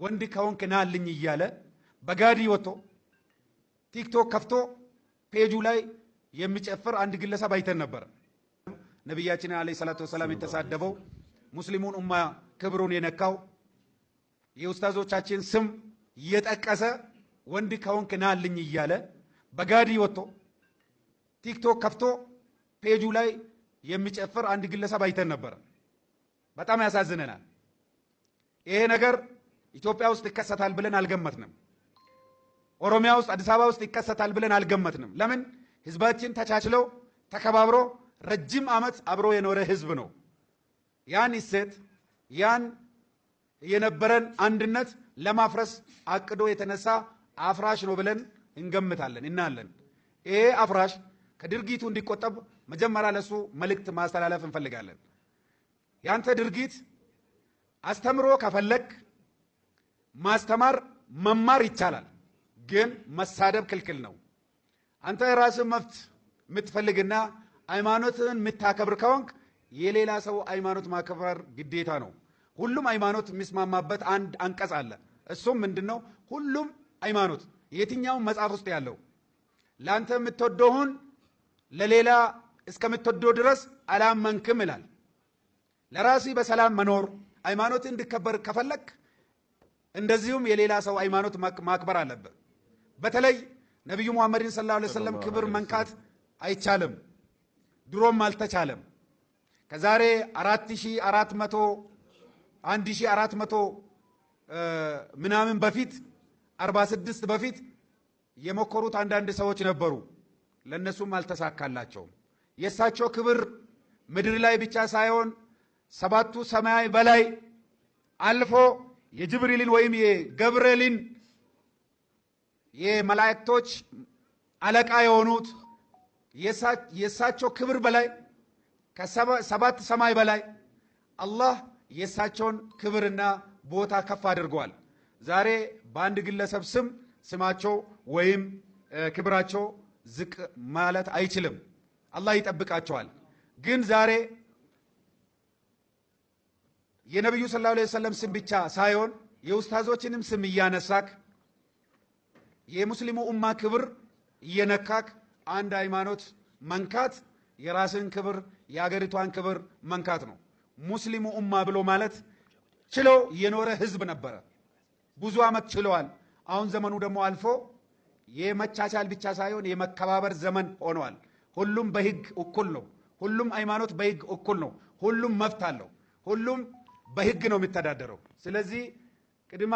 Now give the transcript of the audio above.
ወንድ ከሆንክ ናልኝ እያለ በጋዲ ወጥቶ ቲክቶክ ከፍቶ ፔጁ ላይ የሚጨፍር አንድ ግለሰብ አይተን ነበር። ነብያችን አለይሂ ሰላቱ ወሰለም የተሳደበው ሙስሊሙን ኡማ ክብሩን የነካው የኡስታዞቻችን ስም እየጠቀሰ ወንድ ከሆንክ ናልኝ እያለ በጋዲ ወጥቶ ቲክቶክ ከፍቶ ፔጁ ላይ የሚጨፍር አንድ ግለሰብ አይተን ነበር። በጣም ያሳዝነናል። ይሄ ነገር ኢትዮጵያ ውስጥ ይከሰታል ብለን አልገመትንም። ኦሮሚያ ውስጥ አዲስ አበባ ውስጥ ይከሰታል ብለን አልገመትንም። ለምን? ህዝባችን ተቻችለው ተከባብሮ ረጅም ዓመት አብሮ የኖረ ህዝብ ነው። ያን እሴት ያን የነበረን አንድነት ለማፍረስ አቅዶ የተነሳ አፍራሽ ነው ብለን እንገምታለን እናለን። ይሄ አፍራሽ ከድርጊቱ እንዲቆጠብ መጀመሪያ ለሱ መልእክት ማስተላለፍ እንፈልጋለን። ያንተ ድርጊት አስተምሮ ከፈለክ ማስተማር መማር ይቻላል፣ ግን መሳደብ ክልክል ነው። አንተ የራስህ መብት የምትፈልግና ሃይማኖትን የምታከብር ከሆንክ የሌላ ሰው ሃይማኖት ማክበር ግዴታ ነው። ሁሉም ሃይማኖት የሚስማማበት አንድ አንቀጽ አለ። እሱም ምንድነው? ሁሉም ሃይማኖት የትኛውም መጽሐፍ ውስጥ ያለው ላንተ የምትወደውን ለሌላ እስከምትወደው ድረስ አላመንክም ይላል። ለራሲ በሰላም መኖር ሃይማኖት እንዲከበር ከፈለክ እንደዚሁም የሌላ ሰው ሃይማኖት ማክበር አለበት። በተለይ ነብዩ መሐመድን ሰለላሁ ዐለይሂ ወሰለም ክብር መንካት አይቻልም፣ ድሮም አልተቻለም። ከዛሬ 1400 ምናምን በፊት 46 በፊት የሞከሩት አንዳንድ ሰዎች ነበሩ። ለነሱም አልተሳካላቸውም። የሳቸው ክብር ምድር ላይ ብቻ ሳይሆን ሰባቱ ሰማይ በላይ አልፎ የጅብሪልን ወይም የገብርኤልን የመላእክቶች አለቃ የሆኑት የሳቸው ክብር በላይ ከሰባት ሰማይ በላይ አላህ የሳቸውን ክብርና ቦታ ከፍ አድርጓል። ዛሬ በአንድ ግለሰብ ስም ስማቸው ወይም ክብራቸው ዝቅ ማለት አይችልም። አላህ ይጠብቃቸዋል። ግን ዛሬ የነብዩ ሰለላሁ ዐለይሂ ወሰለም ስም ብቻ ሳይሆን የኡስታዞችንም ስም እያነሳክ የሙስሊሙ ኡማ ክብር እየነካክ አንድ ሃይማኖት መንካት የራስን ክብር የአገሪቷን ክብር መንካት ነው። ሙስሊሙ ኡማ ብሎ ማለት ችሎ የኖረ ህዝብ ነበረ። ብዙ ዓመት ችለዋል። አሁን ዘመኑ ደግሞ አልፎ የመቻቻል ብቻ ሳይሆን የመከባበር ዘመን ሆኗል። ሁሉም በህግ እኩል ነው። ሁሉም ሃይማኖት በህግ እኩል ነው። ሁሉም መብት አለው። ሁሉም በህግ ነው የሚተዳደረው። ስለዚህ ቅድማ